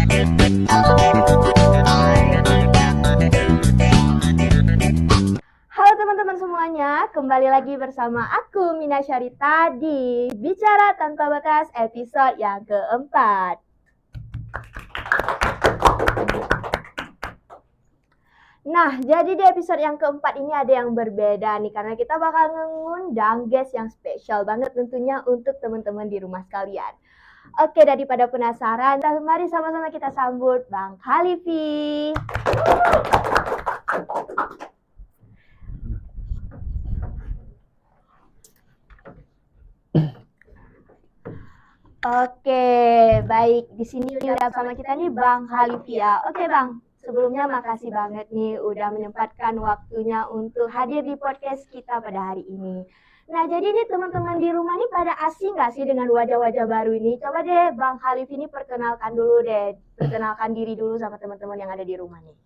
Halo teman-teman semuanya, kembali lagi bersama aku Mina Syarita di Bicara Tanpa Batas episode yang keempat. Nah, jadi di episode yang keempat ini ada yang berbeda nih, karena kita bakal ngundang guest yang spesial banget tentunya untuk teman-teman di rumah sekalian. Oke, daripada penasaran, mari sama-sama kita sambut Bang Khalifi. Oke, baik. Di sini udah bersama kita nih Bang Khalifi ya. Oke Bang, sebelumnya makasih banget nih udah menyempatkan waktunya untuk hadir di podcast kita pada hari ini. Nah, jadi nih teman-teman di rumah nih pada asing nggak sih dengan wajah-wajah baru ini? Coba deh Bang Khalifi ini perkenalkan diri dulu sama teman-teman yang ada di rumah nih.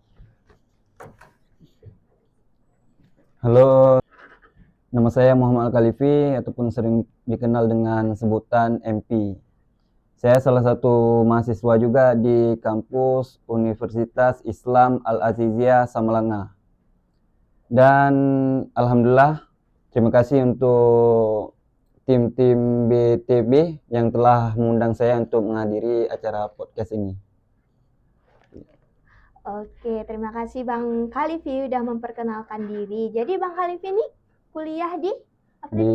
Halo, nama saya Muhammad Al-Khalifi ataupun sering dikenal dengan sebutan MP. Saya salah satu mahasiswa juga di kampus Universitas Islam Al-Aziziyah Samalanga. Dan alhamdulillah, terima kasih untuk tim-tim BTB yang telah mengundang saya untuk menghadiri acara podcast ini. Oke, terima kasih Bang Khalifi udah memperkenalkan diri. Jadi Bang Khalifi ini kuliah di apa Di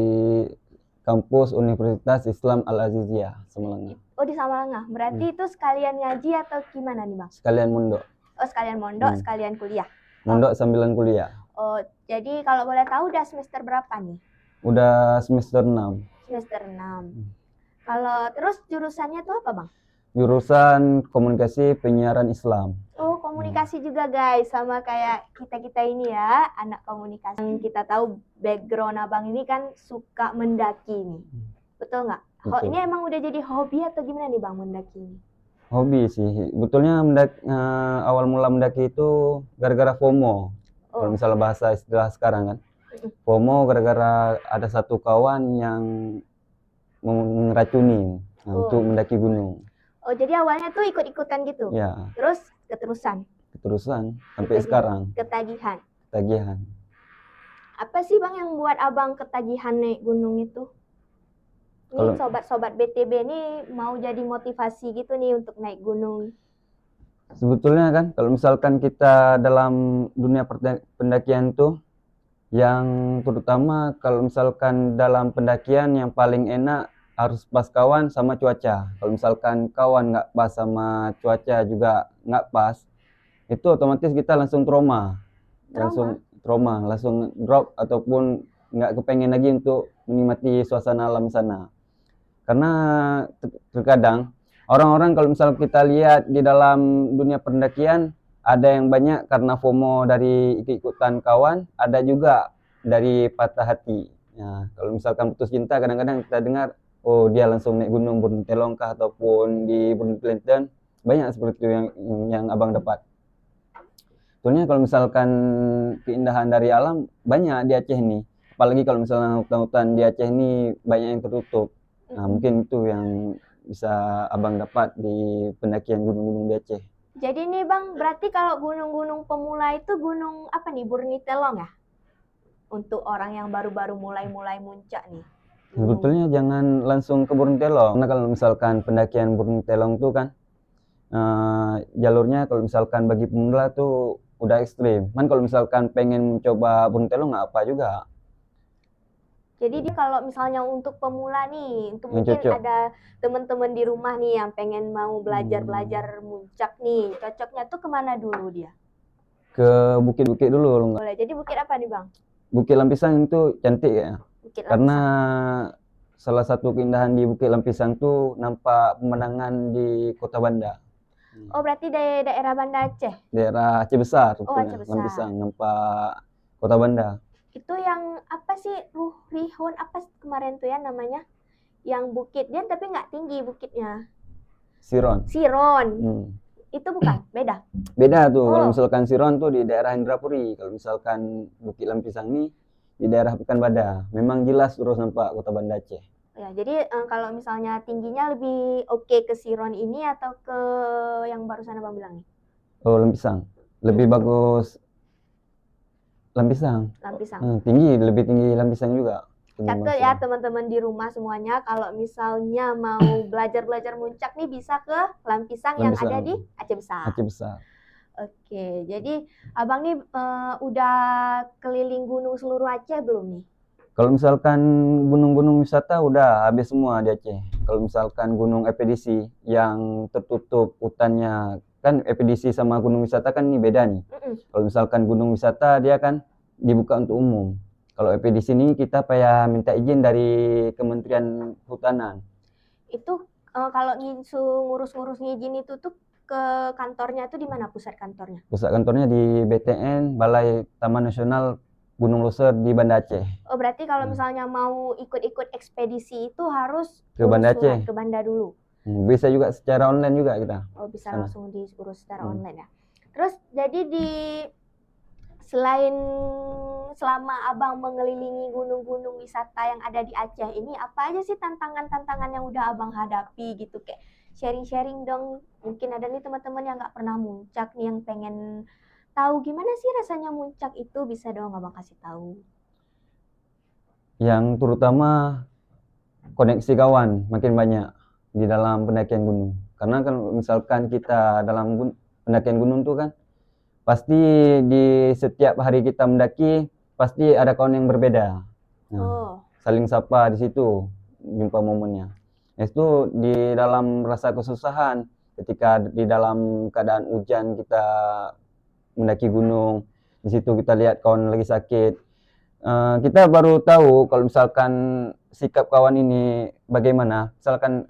kampus Universitas Islam Al-Aziziyah Samalanga. Oh, di Samalanga. Berarti itu sekalian ngaji atau gimana nih Bang? Sekalian mondok. Oh, sekalian mondok, sekalian kuliah. Mondok sambilan kuliah. Oh, jadi kalau boleh tahu udah semester berapa nih? Udah semester 6. Semester 6. Kalau terus jurusannya tuh apa Bang? Jurusan Komunikasi Penyiaran Islam. Oh, komunikasi juga guys, sama kayak kita ini ya, anak komunikasi. Yang kita tahu background Abang ini kan suka mendaki nih. Betul nggak? Oh, Betul. ini emang udah jadi hobi atau gimana nih Bang mendaki ini? Hobi sih. Betulnya awal mula mendaki itu gara-gara FOMO. Kalau misalnya bahasa istilah sekarang kan. FOMO gara-gara ada satu kawan yang ngeracuni untuk mendaki gunung. Oh, jadi awalnya tuh ikut-ikutan gitu? Ya. Terus keterusan Sampai sekarang. Ketagihan. Apa sih Bang yang buat Abang ketagihan naik gunung itu? Ini sobat-sobat BTB ini mau jadi motivasi gitu nih untuk naik gunung. Sebetulnya kan kalau misalkan kita dalam dunia pendakian tuh, yang terutama kalau misalkan dalam pendakian yang paling enak harus pas kawan sama cuaca. Kalau misalkan kawan nggak pas sama cuaca juga nggak pas, itu otomatis kita langsung trauma. Langsung drop ataupun nggak kepengen lagi untuk menikmati suasana alam sana. Karena terkadang orang-orang kalau misal kita lihat di dalam dunia pendakian, ada yang banyak karena FOMO dari ikut-ikutan kawan, ada juga dari patah hati. Ya, kalau misalkan putus cinta, kadang-kadang kita dengar, oh dia langsung naik gunung Burnitelong kah ataupun di Burnitelong, banyak seperti itu yang abang dapat. Soalnya kalau misalkan keindahan dari alam banyak di Aceh nih, apalagi kalau misalnya hutan-hutan di Aceh ini banyak yang tertutup. Nah, mungkin itu yang bisa abang dapat di pendakian gunung-gunung di Aceh. Jadi nih Bang, berarti kalau gunung-gunung pemula itu gunung apa nih? Burnitelong ya? Untuk orang yang baru-baru mulai muncak nih. Sebetulnya jangan langsung ke Burnitelong. Karena kalau misalkan pendakian Burnitelong tuh kan jalurnya kalau misalkan bagi pemula tuh udah ekstrim. Man kalau misalkan pengen mencoba Burnitelong nggak apa juga. Jadi dia kalau misalnya untuk pemula nih, untuk mungkin ada teman-teman di rumah nih yang pengen mau belajar muncak nih, cocoknya tuh kemana dulu dia? Ke bukit-bukit dulu. Boleh. Jadi bukit apa nih Bang? Bukit Lampisan itu cantik ya. Karena salah satu keindahan di Bukit Lampisan tuh nampak pemandangan di Kota Banda. Oh, berarti daerah Banda Aceh? Daerah Aceh Besar. Oh, Aceh Besar. Lampisan, nampak Kota Banda. Itu yang apa sih, Rihun apa kemarin tuh ya namanya? Yang bukit dia tapi nggak tinggi bukitnya. Siron. Itu bukan? Beda? Beda tuh. Kalau misalkan Siron tuh di daerah Indrapuri. Kalau misalkan Bukit Lampisan ini di daerah Pekanbadak. Memang jelas terus nampak Kota Banda Aceh. Ya, jadi kalau misalnya tingginya lebih oke ke Siron ini atau ke yang barusan abang bilang nih? Oh, Lempisang. Lebih bagus Lampisang. Lampisang. Lebih tinggi Lampisang juga. Catat ya teman-teman di rumah semuanya, kalau misalnya mau belajar muncak nih bisa ke Lampisang yang ada di Aceh Besar. Aceh Besar. Oke, jadi abang nih udah keliling gunung seluruh Aceh belum nih? Kalau misalkan gunung-gunung wisata udah habis semua di Aceh. Kalau misalkan gunung ekspedisi yang tertutup hutannya, kan ekspedisi sama gunung wisata kan ini beda nih. Kalau misalkan gunung wisata dia kan dibuka untuk umum. Kalau ekspedisi ini kita payah minta izin dari Kementerian Kehutanan. Itu kalau ngurus-ngurus ngizin itu tuh ke kantornya tuh di mana pusat kantornya? Pusat kantornya di BTN, Balai Taman Nasional Gunung Loser di Banda Aceh. Oh, berarti kalau misalnya mau ikut-ikut ekspedisi itu harus ke Banda Aceh. Ke Banda dulu. Bisa juga secara online juga kita. Oh, bisa langsung diurus secara online ya. Terus jadi selain selama abang mengelilingi gunung-gunung wisata yang ada di Aceh ini, apa aja sih tantangan-tantangan yang udah abang hadapi gitu, kayak sharing-sharing dong. Mungkin ada nih teman-teman yang nggak pernah muncak nih yang pengen tahu gimana sih rasanya muncak itu, bisa dong abang kasih tahu. Yang terutama koneksi kawan makin banyak di dalam pendakian gunung. Karena kan misalkan kita dalam pendakian gunung tuh kan pasti di setiap hari kita mendaki pasti ada kawan yang berbeda. Saling sapa di situ jumpa momennya. Itu di dalam rasa kesusahan ketika di dalam keadaan hujan kita mendaki gunung, di situ kita lihat kawan lagi sakit. Kita baru tahu kalau misalkan sikap kawan ini bagaimana. Misalkan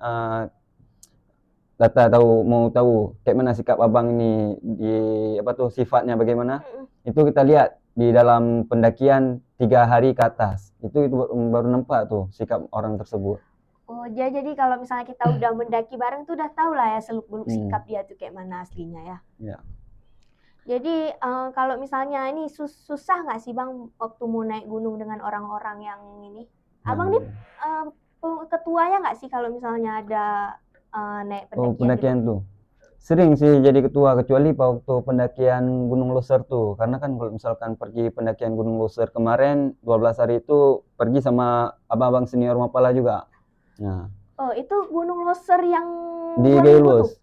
Data mau tahu kayak mana sikap abang ini di sifatnya bagaimana, itu kita lihat di dalam pendakian 3 hari ke atas, itu baru nampak tuh sikap orang tersebut. Oh, jadi kalau misalnya kita udah mendaki bareng tuh udah tahu lah ya seluk-beluk sikap dia tuh kayak mana aslinya ya. Ya. Jadi kalau misalnya ini susah nggak sih bang waktu mau naik gunung dengan orang-orang yang ini? Abang nih ketuanya nggak sih kalau misalnya ada naik pendakian? Pendakian tuh sering sih jadi ketua, kecuali waktu pendakian Gunung Loser tuh, karena kan kalau misalkan pergi pendakian Gunung Loser kemarin 12 hari itu pergi sama abang-abang senior Mapala juga. Nah. Oh, itu Gunung Loser yang di Gailus.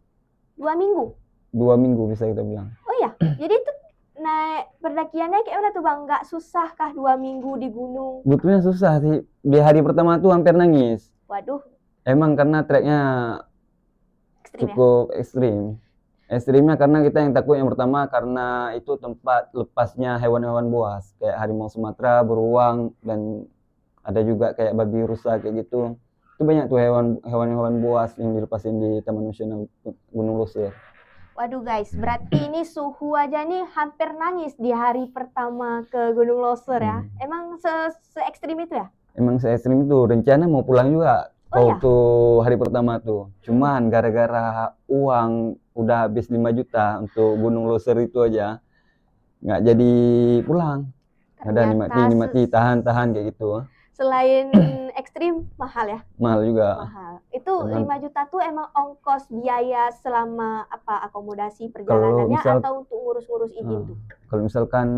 2 minggu? 2 minggu bisa kita bilang. Oh ya, jadi itu naik pendakiannya kayak mana tuh bang? Nggak susah kah 2 minggu di gunung? Betulnya susah sih. Di hari pertama tuh hampir nangis. Waduh. Emang karena treknya cukup ekstrim. Ekstrimnya karena kita yang takut yang pertama karena itu tempat lepasnya hewan-hewan buas kayak harimau Sumatera, beruang, dan ada juga kayak babi rusa kayak gitu. Itu banyak tuh hewan-hewan buas yang dilepasin di Taman Nasional Gunung Loser. Waduh guys, berarti ini suhu aja nih hampir nangis di hari pertama ke Gunung Loser ya. Emang se-ekstrim itu ya? Emang se-ekstrim itu. Rencana mau pulang juga waktu hari pertama tuh. Cuman gara-gara uang udah habis 5 juta untuk Gunung Loser itu aja, nggak jadi pulang. Ada nikmati tahan kayak gitu. Selain ekstrim mahal ya? Mahal juga. Mahal. Itu 5 juta tuh emang ongkos biaya selama apa akomodasi perjalanannya atau untuk ngurus-ngurus izin tuh? Kalau misalkan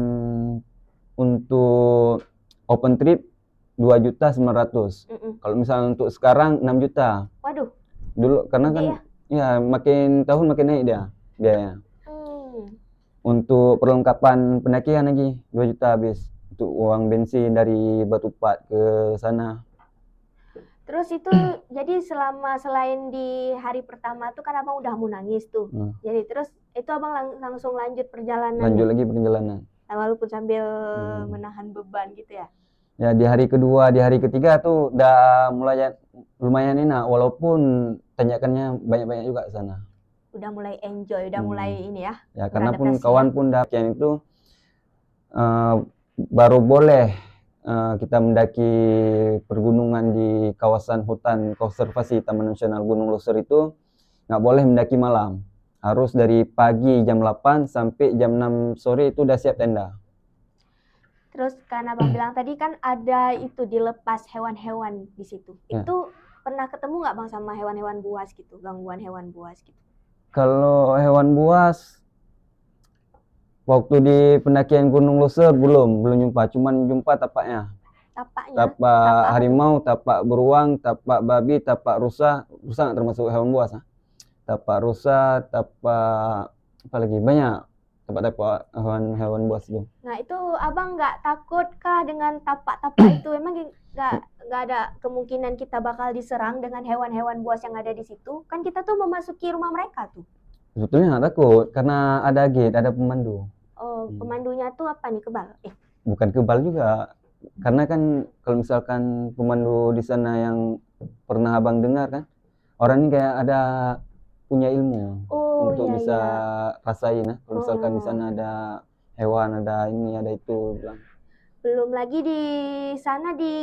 untuk open trip 2.900.000. Kalau misalnya untuk sekarang 6 juta. Waduh. Dulu karena kan ya makin tahun makin naik dia biayanya. Untuk perlengkapan pendakian lagi 2 juta habis. Untuk uang bensin dari Batupat ke sana. Terus itu jadi selain di hari pertama tuh kan abang udah mau nangis tuh. Jadi terus itu abang langsung lanjut perjalanan. Lanjut lagi perjalanan. Walaupun sambil menahan beban gitu ya. Ya di hari kedua, di hari ketiga tuh udah mulai lumayan enak, walaupun tanjakannya banyak-banyak juga sana. Udah mulai enjoy, udah mulai ini ya. Ya karena pun kawan pun yang itu baru boleh kita mendaki pergunungan di kawasan hutan konservasi Taman Nasional Gunung Loser itu nggak boleh mendaki malam. Harus dari pagi jam 8 sampai jam 6 sore itu udah siap tenda. Terus kan abang bilang tadi kan ada itu dilepas hewan-hewan di situ. Ya. Itu pernah ketemu nggak bang sama hewan-hewan buas gitu, gangguan hewan buas gitu? Kalau hewan buas, waktu di pendakian Gunung Luser belum jumpa, cuman jumpa tapaknya. Tapaknya? Tapak Tapak apa tuh? harimau, tapak beruang, tapak babi, tapak rusa. Rusa nggak termasuk hewan buas. Tapak rusa, tapak apa lagi? Banyak tapak-tapak hewan buas itu. Nah itu abang nggak takut kah dengan tapak-tapak itu? Emang nggak ada kemungkinan kita bakal diserang dengan hewan-hewan buas yang ada di situ? Kan kita tuh memasuki rumah mereka tuh. Sebetulnya nggak takut karena ada gate, ada pemandu. Oh, pemandunya tuh apa nih, kebal? Bukan kebal juga. Karena kan kalau misalkan pemandu di sana yang pernah abang dengar kan, orang ini kayak ada punya ilmu untuk iya, bisa iya. rasain ya. Kalau misalkan di Oh. sana ada hewan, ada ini, ada itu bilang. Belum lagi di sana di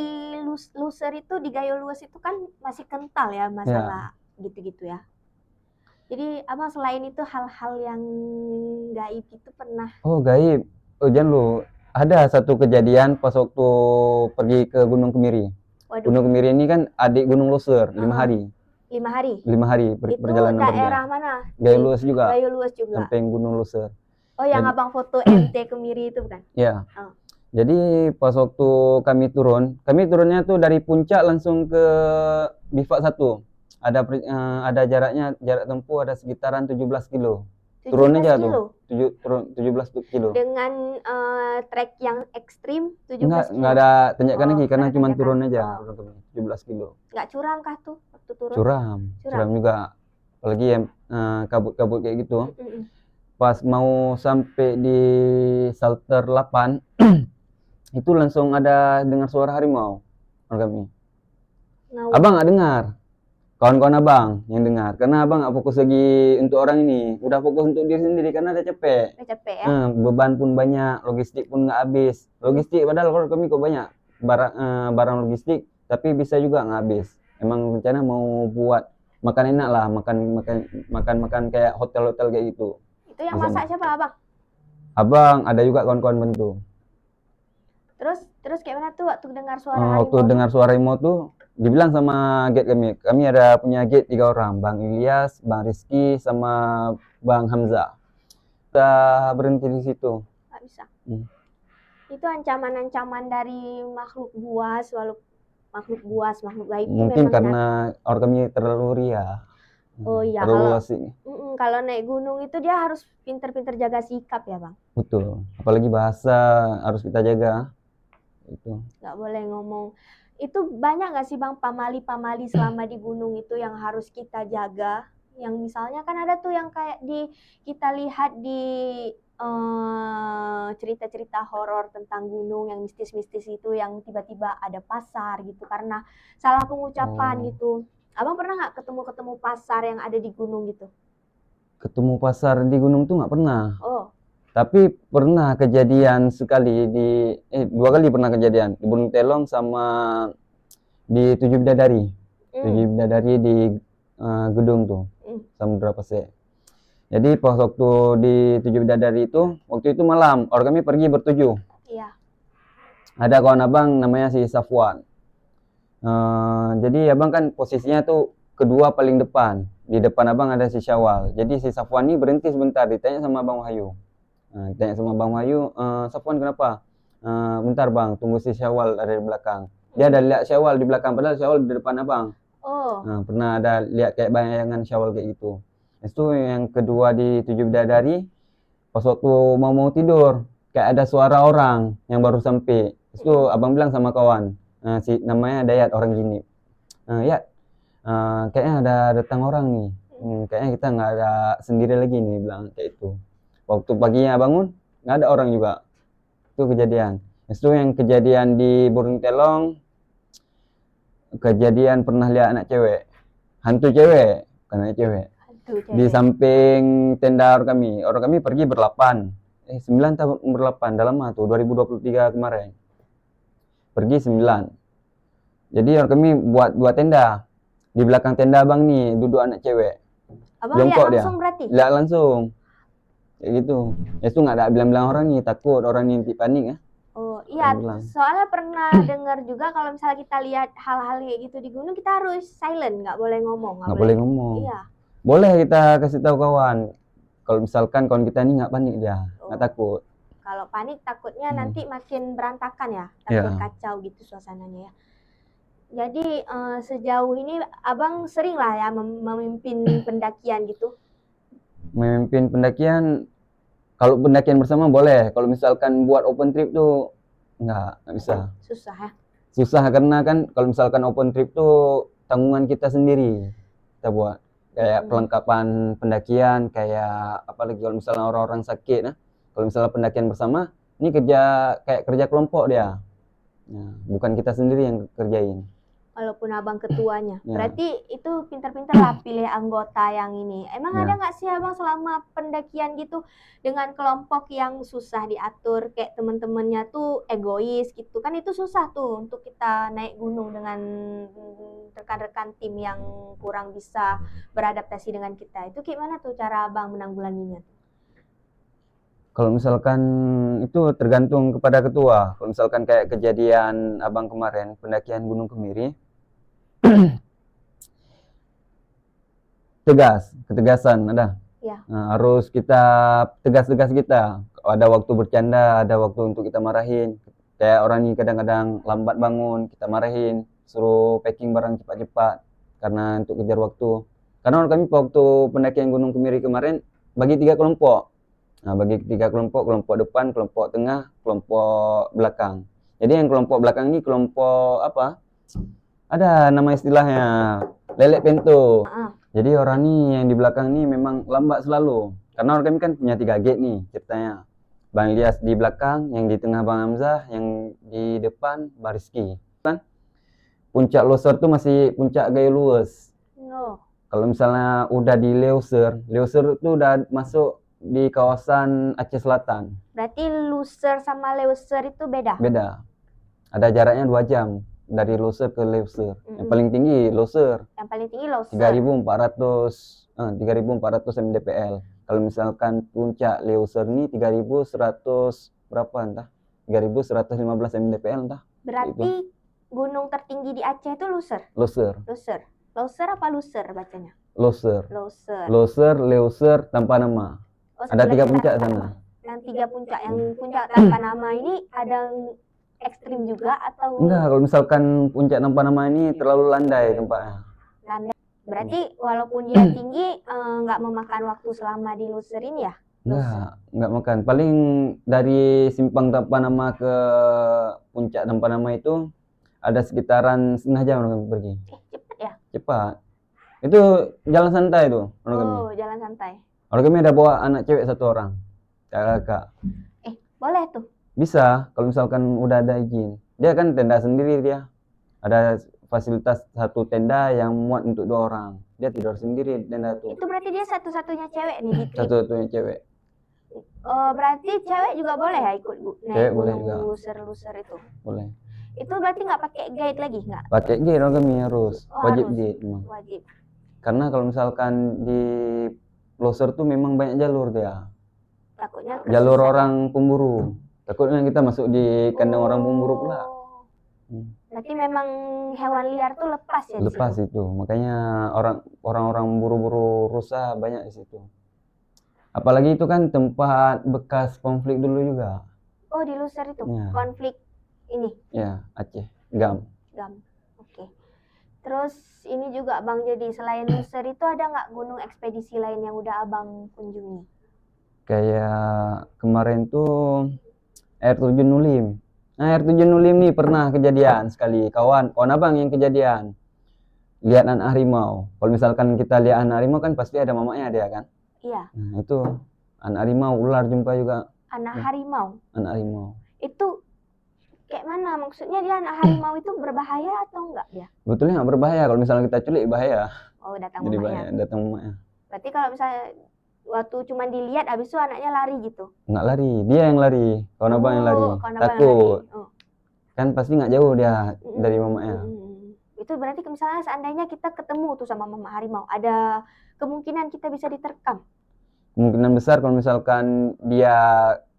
Luser itu, di Gayo Luas itu kan masih kental ya masalah gitu-gitu ya. Jadi abang selain itu hal-hal yang gaib itu pernah? Oh gaib, oh jangan lu. Ada satu kejadian pas waktu pergi ke Gunung Kemiri. Waduh, Gunung Kemiri ini kan adik Gunung Luser, 5 hari. 5 hari? 5 hari Itu perjalanan daerah pergi. mana? Gayo Luas juga, Gayo Luas juga. samping Gunung Luser. Oh yang Dan- abang foto MT Kemiri itu bukan? Ya. Oh. Jadi pas waktu kami turunnya tuh dari puncak langsung ke bivak 1. Ada jarak tempuh ada sekitaran 17 kilo. Turun 17 aja kilo? tuh. 17 kilo. Dengan trek yang ekstrim 17 kilo? Enggak ada tanjakan lagi karena nggak cuma tanjakan. turun aja. Oh. 17 kilo. Nggak curam kah tuh waktu turun? Curam juga. Apalagi yang kabut-kabut kayak gitu. Mm-mm. Pas mau sampai di shelter 8 itu langsung ada dengar suara harimau kami. Ngawur. Abang nggak dengar, kawan-kawan abang yang dengar, karena abang nggak fokus lagi untuk orang ini, udah fokus untuk diri sendiri karena udah capek. Udah capek ya? Beban pun banyak, logistik pun nggak habis. Logistik padahal kalau kami kok banyak barang logistik, tapi bisa juga nggak habis. Emang rencana mau buat makan enak lah, makan kayak hotel-hotel kayak gitu. Itu yang masak siapa, abang? Abang ada juga kawan-kawan bantu. Terus kayak mana tuh waktu dengar suara harimau? Waktu dengar suara harimau tuh dibilang sama gate kami ada punya gate 3 orang, Bang Ilyas, Bang Rizky, sama Bang Hamzah. Kita berhenti di situ. Nggak bisa. Itu ancaman-ancaman dari makhluk buas, makhluk gaib itu Mungkin memang karena orang kami terlalu ria. Oh iya, terlalu asik. kalau naik gunung itu dia harus pinter-pinter jaga sikap ya bang. Betul. Apalagi bahasa harus kita jaga. Itu. Nggak boleh ngomong. Itu banyak nggak sih bang pamali-pamali selama di gunung itu yang harus kita jaga? Yang misalnya kan ada tuh yang kayak kita lihat di cerita-cerita horor tentang gunung yang mistis-mistis itu, yang tiba-tiba ada pasar gitu karena salah pengucapan gitu. Abang pernah nggak ketemu pasar yang ada di gunung gitu? Ketemu pasar di gunung tuh nggak pernah. Oh. Tapi pernah kejadian sekali 2 kali pernah kejadian di Gunung Telong sama di Tujuh Bidadari. Tujuh Bidadari di gedung tuh, Samudra Pasir. Jadi pas waktu di Tujuh Bidadari itu, waktu itu malam, orang kami pergi bertujuh. Iya. Ada kawan abang namanya si Safwan. Jadi abang kan posisinya tuh kedua paling depan. Di depan abang ada si Syawal. Jadi si Safwan ini berhenti sebentar, ditanya sama Bang Wahyu. Tanya sama Bang Wahyu, Safwan kenapa? Bentar bang, tunggu si Syawal ada di belakang. Dia ada lihat Syawal di belakang, padahal Syawal di depan abang. Oh. Pernah ada lihat kayak bayangan Syawal kayak gitu. Itu yang kedua di Tujuh Bidadari, pas waktu mau tidur, kayak ada suara orang yang baru sampai. Itu abang bilang sama kawan, si namanya Dayat, orang gini. Kayaknya ada datang orang nih. Kayaknya kita nggak ada sendiri lagi nih, bilang kayak itu. Waktu paginya bangun, nggak ada orang juga. Itu kejadian. Itu yang kejadian di Burung Telong, kejadian pernah lihat anak cewek. Hantu cewek, bukan anak cewek. Di samping tenda orang kami pergi berlapan. 9 tahun berlapan, dalam lama tuh, 2023 kemarin. Pergi 9. Jadi orang kami buat 2 tenda. Di belakang tenda abang nih, duduk anak cewek. Abang lihat langsung berarti? Lihat langsung. Kayak gitu. Itu nggak ada bilang-bilang orang nih, takut orang nih panik ya. Oh, Iya, bilang. soalnya pernah dengar juga kalau misalnya kita lihat hal-hal kayak gitu di gunung, kita harus silent, nggak boleh ngomong, Nggak boleh ngomong. Iya. Boleh kita kasih tahu kawan. Kalau misalkan kawan kita ini nggak panik dia, nggak Oh. takut. Kalau panik takutnya nanti makin berantakan ya, Iya. takut kacau gitu suasananya ya. Jadi sejauh ini abang sering lah ya memimpin pendakian gitu. Memimpin pendakian, kalau pendakian bersama boleh. Kalau misalkan buat open trip tuh nggak bisa. Susah ya. Susah karena kan kalau misalkan open trip tuh tanggungan kita sendiri kita buat. Kayak perlengkapan pendakian, kayak apalagi kalau misalnya orang-orang sakit, nah. Kalau misalnya pendakian bersama, ini kayak kerja kelompok dia. Nah, bukan kita sendiri yang kerjain. Walaupun abang ketuanya. Ya. Berarti itu pintar-pintar lah pilih anggota yang ini. Emang Ya. ada nggak sih abang selama pendakian gitu dengan kelompok yang susah diatur, kayak teman-temannya tuh egois gitu kan, itu susah tuh untuk kita naik gunung dengan rekan-rekan tim yang kurang bisa beradaptasi dengan kita. Itu gimana tuh cara abang menanggulanginya? Kalau misalkan itu tergantung kepada ketua. Kalau misalkan kayak kejadian abang kemarin, pendakian Gunung Kemiri, ketegasan ada. Ya. Nah, harus kita tegas-tegas kita. Ada waktu bercanda, ada waktu untuk kita marahin. Kayak orang ini kadang-kadang lambat bangun, kita marahin, suruh packing barang cepat-cepat karena untuk kejar waktu. Karena kami waktu pendakian Gunung Kemiri kemarin bagi 3 kelompok. Nah, bagi 3 kelompok, kelompok depan, kelompok tengah, kelompok belakang. Jadi yang kelompok belakang ini kelompok apa? Ada nama istilahnya, lelek pintu. Jadi orang nih yang di belakang nih memang lambat selalu. Karena orang kami kan punya 3 gate nih ceritanya. Bang Ilyas di belakang, yang di tengah Bang Hamzah, yang di depan Bang Rizky. Kan puncak Loser tuh masih puncak Gayo Luwes. No. Kalau misalnya udah di Leuser tuh udah masuk di kawasan Aceh Selatan. Berarti Loser sama Leuser itu beda? Beda. Ada jaraknya 2 jam dari Loser ke Leuser. Yang paling tinggi Loser. Yang paling tinggi Loser. 3.400 mdpl. Kalau misalkan puncak Leuser ini 3.100 berapa entah? 3.115 mdpl entah. Berarti gunung tertinggi di Aceh itu Loser. Loser. Loser. Loser apa Loser bacanya? Loser. Loser. Loser, Leuser tanpa nama. Oh, Ada 3 puncak sana. Yang 3 puncak, yang puncak tanpa nama ini ada ekstrim juga atau enggak? Kalau misalkan puncak tanpa nama ini terlalu landai tempatnya. landai. Berarti walaupun dia tinggi nggak memakan waktu selama di Loser ini ya? Enggak makan. Paling dari simpang tanpa nama ke puncak tanpa nama itu ada sekitaran setengah jam orang kami pergi. Cepat ya? Cepat. Itu jalan santai tuh orang kami. Oh, jalan santai. Orang kami ada bawa anak cewek 1 orang. Kakak. Boleh tuh. Bisa kalau misalkan udah ada izin. Dia kan tenda sendiri dia. Ada fasilitas 1 tenda yang muat untuk 2 orang. Dia tidur sendiri di tenda tuh. Itu berarti dia satu-satunya cewek nih di trip. Satu-satunya cewek. Oh, berarti cewek juga boleh ya ikut naik Cewek boleh gunung juga. Loser itu? Boleh. Itu berarti nggak pakai guide lagi nggak? Pakai gate orang kami harus. Oh, Wajib harus. gate memang. Wajib. Karena kalau misalkan di Loser tuh memang banyak jalur dia. Takutnya Jalur kesesat. orang pemburu. Takutnya kita masuk di kandang orang pemburu pula. Berarti memang hewan liar tuh lepas ya? Lepas di situ? itu. Makanya orang-orang buru-buru rusa banyak di situ. Apalagi itu kan tempat bekas konflik dulu juga. Oh, di Loser itu? Ya. Konflik ini? Ya, Aceh. Gam. Oke. Terus ini juga Bang, jadi selain Loser itu ada nggak gunung ekspedisi lain yang udah Abang kunjungi? Kayak kemarin tuh air terjun Nulim. Nah, air terjun Nulim nih pernah kejadian sekali. Kawan abang yang kejadian. Lihat anak harimau. Kalau misalkan kita lihat anak harimau kan pasti ada mamanya dia kan? Iya. Nah, itu anak harimau, ular jumpa juga. Anak harimau? Anak harimau. Itu kayak mana? Maksudnya dia anak harimau itu berbahaya atau enggak dia? Betulnya nggak berbahaya. Kalau misalnya kita culik bahaya. Oh, datang Jadi mamanya. bahaya, datang mamanya. Berarti kalau misalnya waktu cuma dilihat habis itu anaknya lari gitu? Nggak lari, dia yang lari. Kawan abang yang lari. Kawan abang yang Takut. lari. Oh. Kan pasti nggak jauh dia dari mamanya. Itu berarti misalnya seandainya kita ketemu tuh sama mama harimau, ada kemungkinan kita bisa diterkam? Kemungkinan besar kalau misalkan dia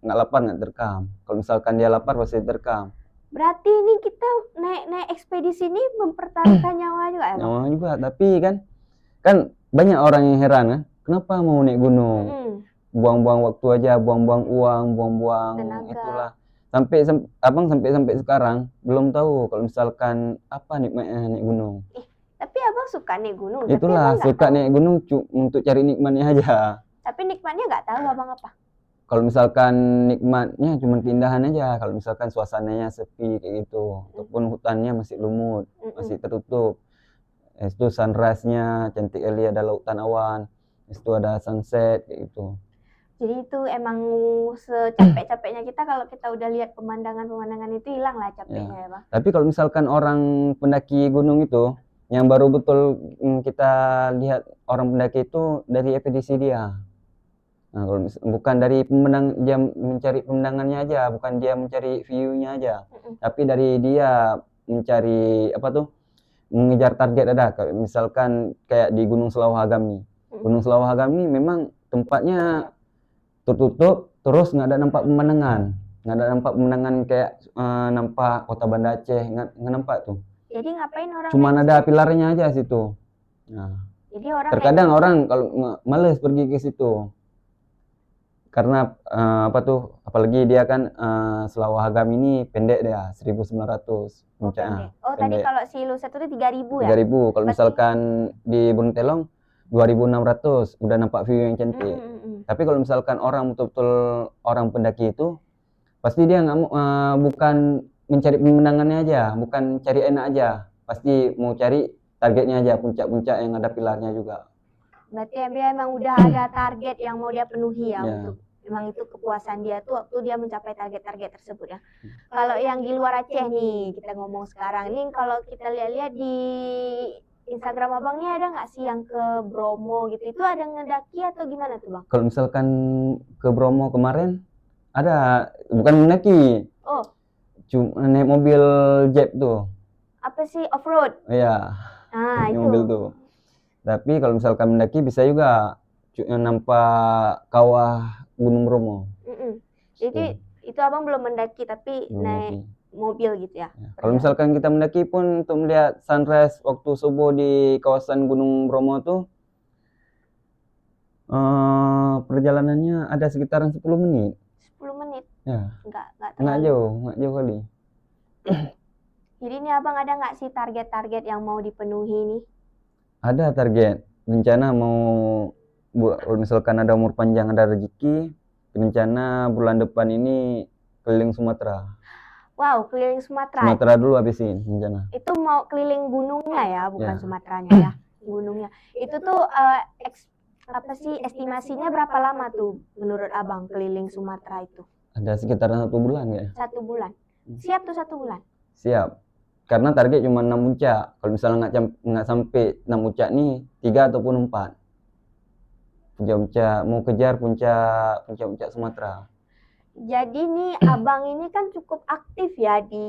nggak lapar nggak terkam. Kalau misalkan dia lapar pasti terkam. Berarti ini kita naik ekspedisi ini mempertaruhkan nyawa juga ya, Bang? Nyawa juga, tapi kan banyak orang yang heran kan, kenapa mau naik gunung? Buang-buang waktu aja, buang-buang uang, buang-buang Tenaga. itulah. Abang sampai sekarang belum tahu kalau misalkan apa nikmatnya naik gunung. Tapi abang suka naik gunung. Itulah, tapi abang suka naik gunung untuk cari nikmatnya aja. Tapi nikmatnya nggak tahu abang apa. Kalau misalkan nikmatnya cuma keindahan aja, kalau misalkan suasananya sepi kayak gitu, ataupun hutannya masih lumut, masih tertutup. Itu sunrise-nya cantik kali, ada lautan awan, itu ada sunset kayak gitu. Jadi itu emang secapek-capeknya kita kalau kita udah lihat pemandangan-pemandangan itu hilang lah capeknya ya, Bang. Tapi kalau misalkan orang pendaki gunung itu, yang baru betul kita lihat orang pendaki itu dari ekspedisi dia. Nah, kalau bukan dari dia mencari pemandangannya aja, bukan dia mencari view-nya aja, tapi dari dia mencari mengejar target ada. Misalkan kayak di Gunung Selawahagam nih. Gunung Selawahagam nih memang tempatnya tertutup, terus nggak ada nampak pemandangan kayak nampak kota Banda Aceh, nggak nampak tuh. Jadi ngapain orang? Cuman ada pilarnya aja situ. Nah, jadi terkadang orang kalau males pergi ke situ, karena apalagi dia kan Selawahagam ini pendek dia, 1.900 puncaknya. Oh, tadi kalau si Luset itu 3.000 ya? 3.000. Kalau misalkan di Buntelong 2.600 udah nampak view yang cantik. Tapi kalau misalkan orang betul-betul orang pendaki itu, pasti dia bukan mencari pemandangannya aja, bukan cari enak aja, pasti mau cari targetnya aja, puncak-puncak yang ada pilarnya juga. Berarti dia emang udah ada target yang mau dia penuhi ya. Untuk memang itu kepuasan dia tuh waktu dia mencapai target-target tersebut ya. Kalau yang di luar Aceh nih kita ngomong sekarang ini, kalau kita lihat-lihat di Instagram abang nih, ada nggak sih yang ke Bromo gitu? Itu ada ngedaki atau gimana tuh, Bang? Kalau misalkan ke Bromo kemarin ada, bukan mendaki. Oh. Cuma naik mobil Jeep tuh. Apa sih, off-road? Iya. Itu. Mobil tuh. Tapi kalau misalkan mendaki bisa juga nampak kawah Gunung Bromo. Jadi itu abang belum mendaki tapi naik mobil gitu ya. Kalau misalkan kita mendaki pun untuk melihat sunrise waktu subuh di kawasan Gunung Bromo tuh perjalanannya ada sekitaran 10 menit. 10 menit? Ya. Nggak jauh kali. Jadi ini abang ada nggak sih target-target yang mau dipenuhi nih? Ada target. Rencana mau, kalau misalkan ada umur panjang, ada rezeki, rencana bulan depan ini keliling Sumatera. Wow, keliling Sumatera. Sumatera dulu habisin rencana. Itu mau keliling gunungnya ya, bukan Sumateranya ya, gunungnya. Itu tuh estimasinya berapa lama tuh menurut abang keliling Sumatera itu? Ada sekitar 1 bulan ya. 1 bulan. Siap tuh 1 bulan? Siap. Karena target cuma 6 puncak. Kalau misalnya nggak sampai 6 puncak nih, 3 ataupun 4. Puncak-puncak, mau kejar puncak Sumatera. Jadi nih abang ini kan cukup aktif ya di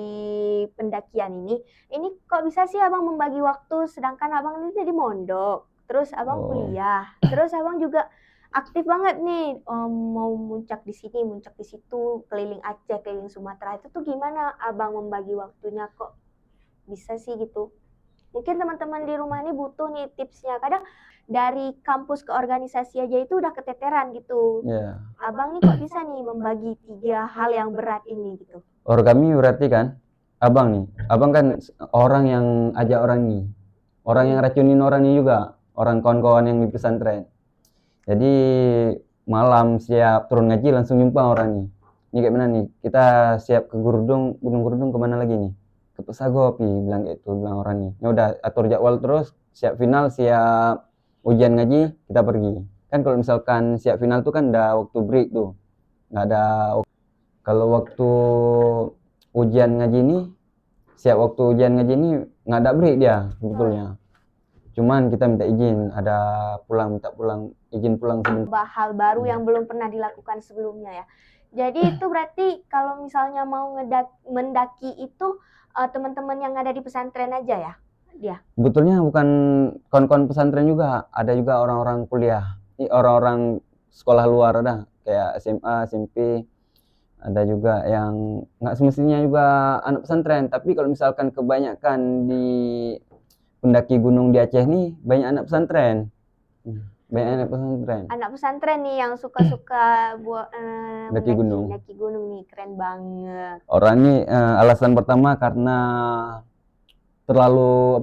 pendakian ini. Ini kok bisa sih abang membagi waktu, sedangkan abang ini jadi mondok, terus abang kuliah, terus abang juga aktif banget nih, mau muncak di sini, muncak di situ, keliling Aceh, keliling Sumatera. Itu tuh gimana abang membagi waktunya, kok bisa sih gitu? Mungkin teman-teman di rumah ini butuh nih tipsnya. Kadang dari kampus ke organisasi aja itu udah keteteran gitu. Abang nih kok bisa nih membagi 3 hal yang berat ini gitu? Kami berarti kan, abang kan orang yang ajak orang nih, orang yang racunin orang ini juga, orang kawan-kawan yang di pesantren. Jadi malam siap turun ngaji langsung jumpa orang nih. Ini kayak mana nih? Kita siap ke Gunung Gurdung kemana lagi nih? Ke Pesagop, bilang gitu, bilang orang nih. Ya udah atur jadwal terus, siap final, siap ujian ngaji, kita pergi. Kan kalau misalkan siap final tuh kan ada waktu break tuh. Nggak ada. Kalau waktu ujian ngaji ini, siap waktu ujian ngaji ini nggak ada break dia sebetulnya. Cuman kita minta izin, ada minta izin pulang sebentar. Hal baru yang belum pernah dilakukan sebelumnya ya. Jadi itu berarti kalau misalnya mau mendaki itu teman-teman yang ada di pesantren aja ya dia? Sebetulnya bukan kawan-kawan pesantren juga, ada juga orang-orang kuliah, orang-orang sekolah luar ada, kayak SMA, SMP. Ada juga yang nggak semestinya juga anak pesantren, tapi kalau misalkan kebanyakan di pendaki gunung di Aceh nih banyak anak pesantren. Banyak anak pesantren. Anak pesantren nih yang suka-suka buat Daki gunung. mendaki gunung nih, keren banget. Orang ini alasan pertama karena terlalu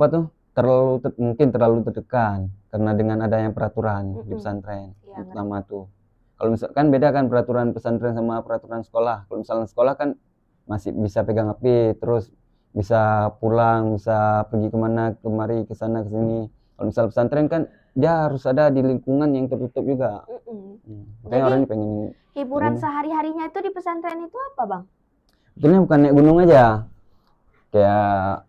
mungkin terlalu tertekan karena dengan adanya peraturan di pesantren. Iya, Pertama tuh. Kalau misalkan beda kan peraturan pesantren sama peraturan sekolah. Kalau misalnya sekolah kan masih bisa pegang HP, terus bisa pulang, bisa pergi kemana, kemari, ke sana, ke sini. Kalau misalnya pesantren kan dia harus ada di lingkungan yang tertutup juga. Makanya Jadi, orang ini pengen hiburan sehari-harinya itu di pesantren itu apa, Bang? Betulnya bukan naik gunung aja. Kayak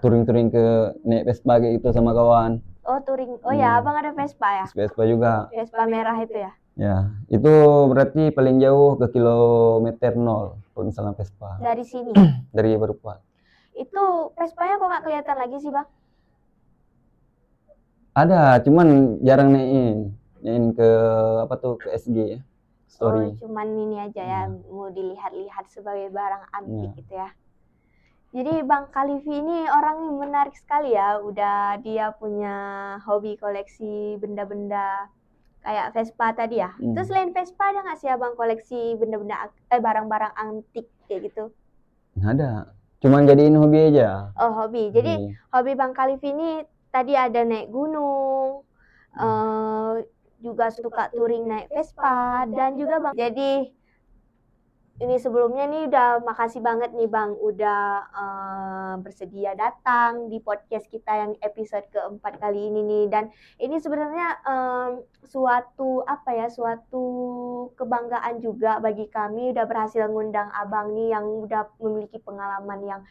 touring-touring ke naik Vespa kayak gitu sama kawan. Oh, touring. Oh ya, Abang ada Vespa ya? Vespa juga. Vespa merah itu ya? Ya, itu berarti paling jauh ke kilometer 0 kalau misalnya Vespa. Dari sini? Dari Barupa. Itu Vespanya kok nggak kelihatan lagi sih, Bang? Ada, cuman jarang naikin ke ke SG ya, story. Oh, cuman ini aja ya, mau dilihat-lihat sebagai barang antik gitu ya. Jadi Bang Kalivi ini orang yang menarik sekali ya, udah dia punya hobi koleksi benda-benda kayak Vespa tadi ya. Terus selain Vespa ada nggak sih Abang koleksi benda-benda barang-barang antik kayak gitu? Ada, cuman jadiin hobi aja. Oh, hobi. Jadi hobi Bang Kalivi ini tadi ada naik gunung, juga suka touring naik Vespa, dan juga Bang. Jadi ini sebelumnya nih udah makasih banget nih Bang udah bersedia datang di podcast kita yang episode keempat kali ini nih. Dan ini sebenarnya suatu kebanggaan juga bagi kami udah berhasil ngundang Abang nih yang udah memiliki pengalaman yang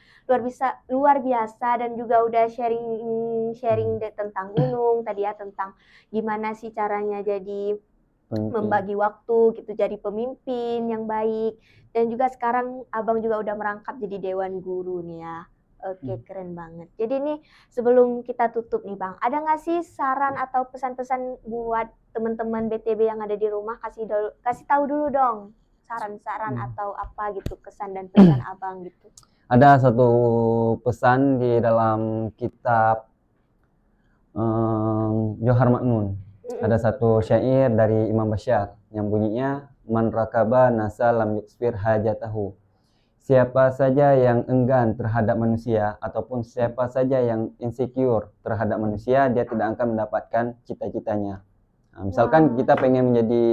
luar biasa dan juga udah sharing tentang gunung tadi ya, tentang gimana sih caranya jadi membagi waktu gitu, jadi pemimpin yang baik, dan juga sekarang Abang juga udah merangkap jadi Dewan Guru nih ya. Oke, keren banget. Jadi nih sebelum kita tutup nih Bang, ada nggak sih saran atau pesan-pesan buat teman-teman BTB yang ada di rumah? Kasih tahu dulu dong saran-saran atau apa gitu, kesan dan pesan Abang gitu. Ada satu pesan di dalam kitab Johar Maknun. Ada satu syair dari Imam Basyar yang bunyinya man rakaba nasa lam yuksfir hajatahu. Siapa saja yang enggan terhadap manusia ataupun siapa saja yang insecure terhadap manusia, dia tidak akan mendapatkan cita-citanya. Nah, misalkan kita pengen menjadi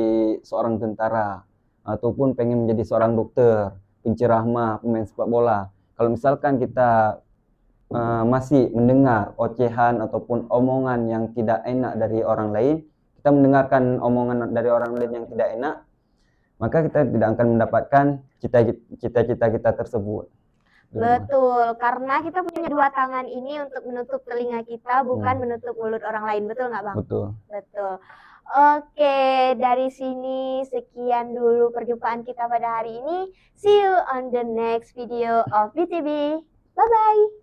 seorang tentara ataupun pengen menjadi seorang dokter, penceramah, pemain sepak bola. Kalau misalkan kita masih mendengar ocehan ataupun omongan yang tidak enak dari orang lain, kita mendengarkan omongan dari orang lain yang tidak enak, maka kita tidak akan mendapatkan cita-cita kita tersebut. Betul, karena kita punya dua tangan ini untuk menutup telinga kita, bukan menutup mulut orang lain. Betul nggak Bang? Betul. Betul. Oke, dari sini sekian dulu perjumpaan kita pada hari ini. See you on the next video of BTB. Bye-bye.